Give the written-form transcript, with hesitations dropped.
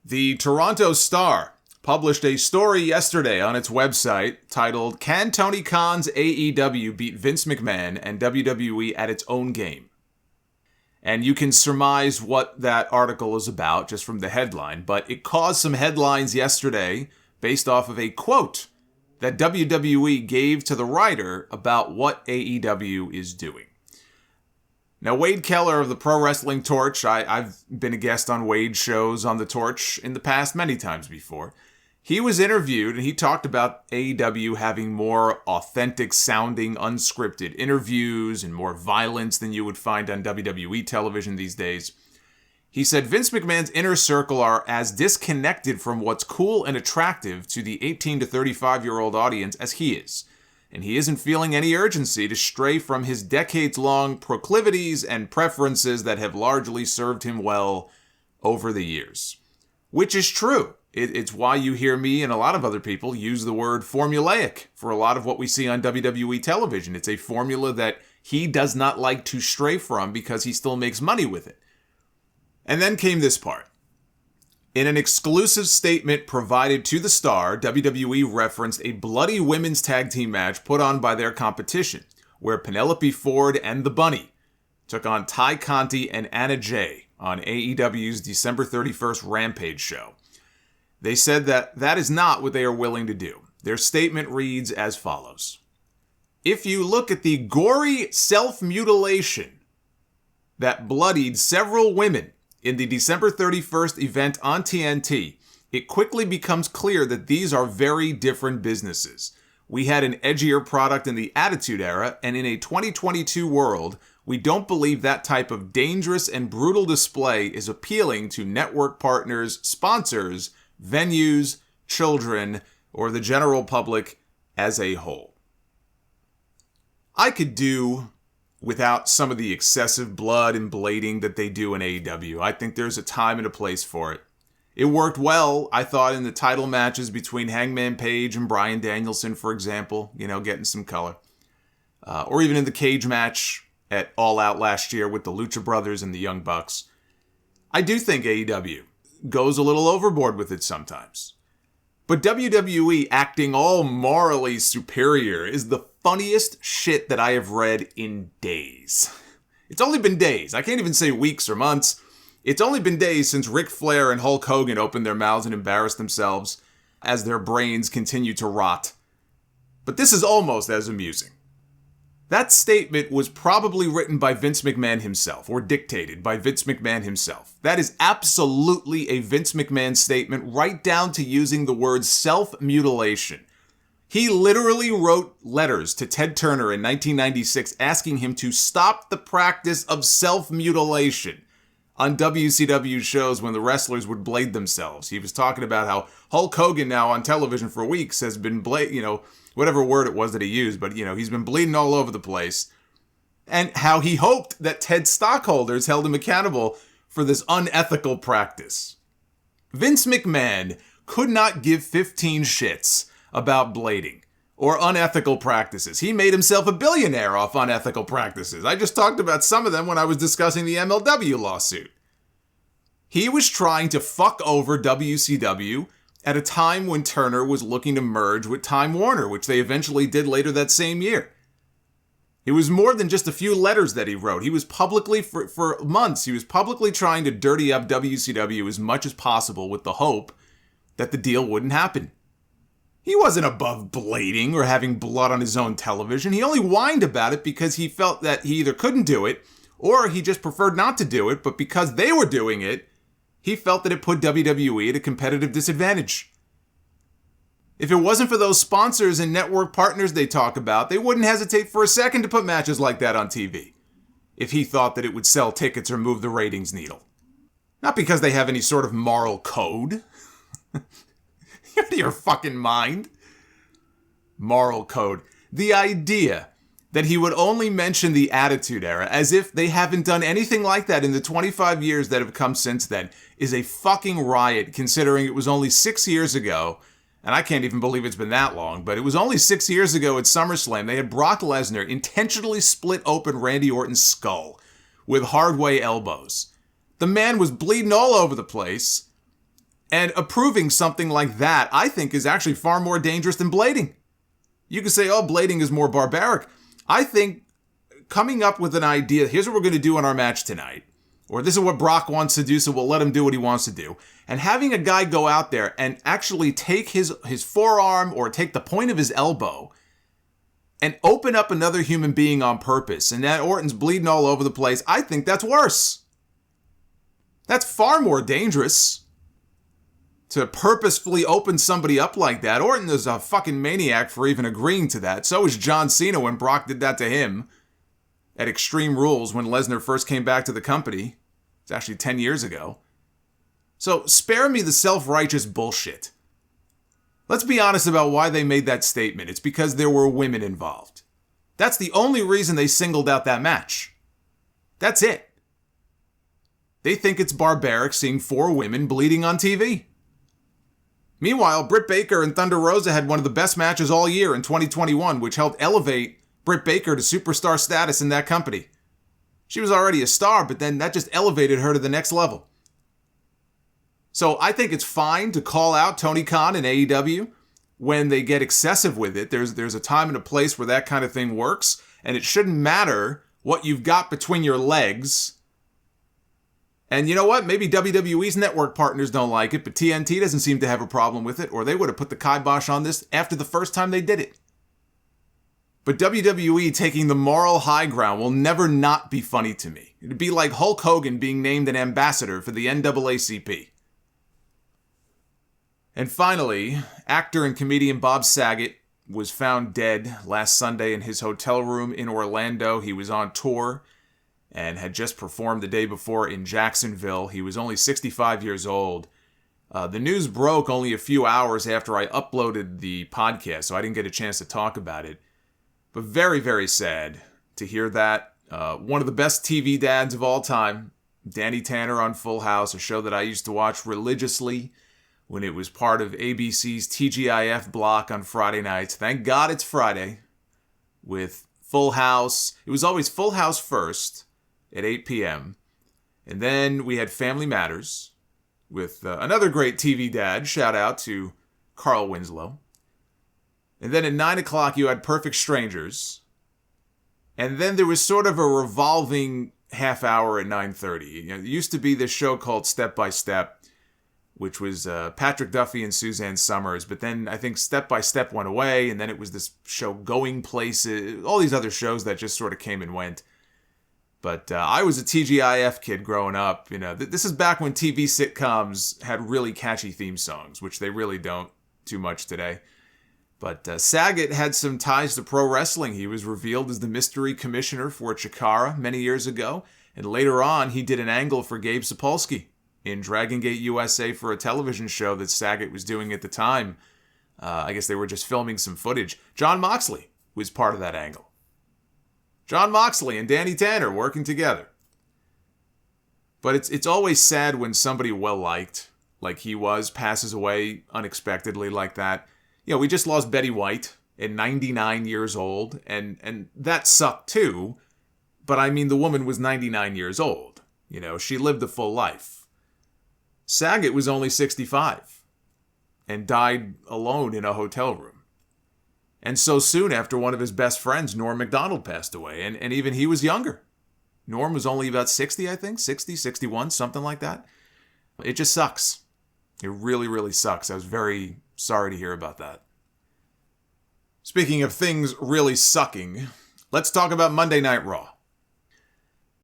The Toronto Star published a story yesterday on its website titled, "Can Tony Khan's AEW beat Vince McMahon and WWE at its own game?" And you can surmise what that article is about just from the headline, but it caused some headlines yesterday based off of a quote that WWE gave to the writer about what AEW is doing. Now, Wade Keller of the Pro Wrestling Torch, I've been a guest on Wade's shows on the Torch in the past many times before. He was interviewed and he talked about AEW having more authentic sounding, unscripted interviews and more violence than you would find on WWE television these days. He said Vince McMahon's inner circle are as disconnected from what's cool and attractive to the 18 to 35-year-old audience as he is. And he isn't feeling any urgency to stray from his decades-long proclivities and preferences that have largely served him well over the years. Which is true. It's why you hear me and a lot of other people use the word formulaic for a lot of what we see on WWE television. It's a formula that he does not like to stray from because he still makes money with it. And then came this part. In an exclusive statement provided to the Star, WWE referenced a bloody women's tag team match put on by their competition, where Penelope Ford and the Bunny took on Ty Conti and Anna Jay on AEW's December 31st Rampage show. They said that is not what they are willing to do. Their statement reads as follows. If you look at the gory self-mutilation that bloodied several women in the December 31st event on TNT, it quickly becomes clear that these are very different businesses. We had an edgier product in the Attitude Era, and in a 2022 world, we don't believe that type of dangerous and brutal display is appealing to network partners, sponsors, venues, children, or the general public as a whole. I could do without some of the excessive blood and blading that they do in AEW. I think there's a time and a place for it. It worked well, I thought, in the title matches between Hangman Page and Bryan Danielson, for example, getting some color. Or even in the cage match at All Out last year with the Lucha Brothers and the Young Bucks. I do think AEW goes a little overboard with it sometimes. But WWE acting all morally superior is the funniest shit that I have read in days. It's only been days. I can't even say weeks or months. It's only been days since Ric Flair and Hulk Hogan opened their mouths and embarrassed themselves as their brains continue to rot. But this is almost as amusing. That statement was probably written by Vince McMahon himself, or dictated by Vince McMahon himself. That is absolutely a Vince McMahon statement, right down to using the word self-mutilation. He literally wrote letters to Ted Turner in 1996 asking him to stop the practice of self-mutilation on WCW shows when the wrestlers would blade themselves. He was talking about how Hulk Hogan now on television for weeks has been whatever word it was that he used, but he's been bleeding all over the place. And how he hoped that Ted's stockholders held him accountable for this unethical practice. Vince McMahon could not give 15 shits about blading or unethical practices. He made himself a billionaire off unethical practices. I just talked about some of them when I was discussing the MLW lawsuit. He was trying to fuck over WCW at a time when Turner was looking to merge with Time Warner, which they eventually did later that same year. It was more than just a few letters that he wrote. He was publicly, for months, he was publicly trying to dirty up WCW as much as possible with the hope that the deal wouldn't happen. He wasn't above blading or having blood on his own television. He only whined about it because he felt that he either couldn't do it or he just preferred not to do it, but because they were doing it, he felt that it put WWE at a competitive disadvantage. If it wasn't for those sponsors and network partners they talk about, they wouldn't hesitate for a second to put matches like that on TV, if he thought that it would sell tickets or move the ratings needle. Not because they have any sort of moral code. You're out of your fucking mind. Moral code. The idea that he would only mention the Attitude Era as if they haven't done anything like that in the 25 years that have come since then is a fucking riot, considering it was only 6 years ago, and I can't even believe it's been that long, but it was only 6 years ago at SummerSlam, they had Brock Lesnar intentionally split open Randy Orton's skull with hard-way elbows. The man was bleeding all over the place, And approving something like that, I think, is actually far more dangerous than blading. You can say, oh, blading is more barbaric. I think coming up with an idea, here's what we're going to do in our match tonight, or this is what Brock wants to do, so we'll let him do what he wants to do, and having a guy go out there and actually take his forearm or take the point of his elbow and open up another human being on purpose, and that Orton's bleeding all over the place, I think that's worse. That's far more dangerous. To purposefully open somebody up like that. Orton is a fucking maniac for even agreeing to that. So is John Cena when Brock did that to him at Extreme Rules when Lesnar first came back to the company. It's actually 10 years ago. So spare me the self-righteous bullshit. Let's be honest about why they made that statement. It's because there were women involved. That's the only reason they singled out that match. That's it. They think it's barbaric seeing 4 women bleeding on TV. Meanwhile, Britt Baker and Thunder Rosa had one of the best matches all year in 2021, which helped elevate Britt Baker to superstar status in that company. She was already a star, but then that just elevated her to the next level. So I think it's fine to call out Tony Khan and AEW when they get excessive with it. There's a time and a place where that kind of thing works, and it shouldn't matter what you've got between your legs. And you know what? Maybe WWE's network partners don't like it, but TNT doesn't seem to have a problem with it, or they would have put the kibosh on this after the first time they did it. But WWE taking the moral high ground will never not be funny to me. It'd be like Hulk Hogan being named an ambassador for the NAACP. And finally, actor and comedian Bob Saget was found dead last Sunday in his hotel room in Orlando. He was on tour and had just performed the day before in Jacksonville. He was only 65 years old. The news broke only a few hours after I uploaded the podcast, so I didn't get a chance to talk about it. But very, very sad to hear that. One of the best TV dads of all time, Danny Tanner on Full House, a show that I used to watch religiously when it was part of ABC's TGIF block on Friday nights. Thank God it's Friday with Full House. It was always Full House first at 8 p.m. And then we had Family Matters with another great TV dad. Shout out to Carl Winslow. And then at 9 o'clock you had Perfect Strangers. And then there was sort of a revolving half hour at 9:30. There used to be this show called Step by Step, which was Patrick Duffy and Suzanne Summers. But then I think Step by Step went away, and then it was this show Going Places, all these other shows that just sort of came and went. But I was a TGIF kid growing up. This is back when TV sitcoms had really catchy theme songs, which they really don't too much today. But Saget had some ties to pro wrestling. He was revealed as the mystery commissioner for Chikara many years ago. And later on, he did an angle for Gabe Sapolsky in Dragon Gate USA for a television show that Saget was doing at the time. I guess they were just filming some footage. Jon Moxley was part of that angle. Jon Moxley and Danny Tanner working together. But it's always sad when somebody well-liked, like he was, passes away unexpectedly like that. We just lost Betty White at 99 years old, and that sucked too. But I mean, the woman was 99 years old. She lived a full life. Saget was only 65 and died alone in a hotel room. And so soon after one of his best friends, Norm Macdonald, passed away. And even he was younger. Norm was only about 60, I think. 60, 61, something like that. It just sucks. It really, really sucks. I was very sorry to hear about that. Speaking of things really sucking, let's talk about Monday Night Raw.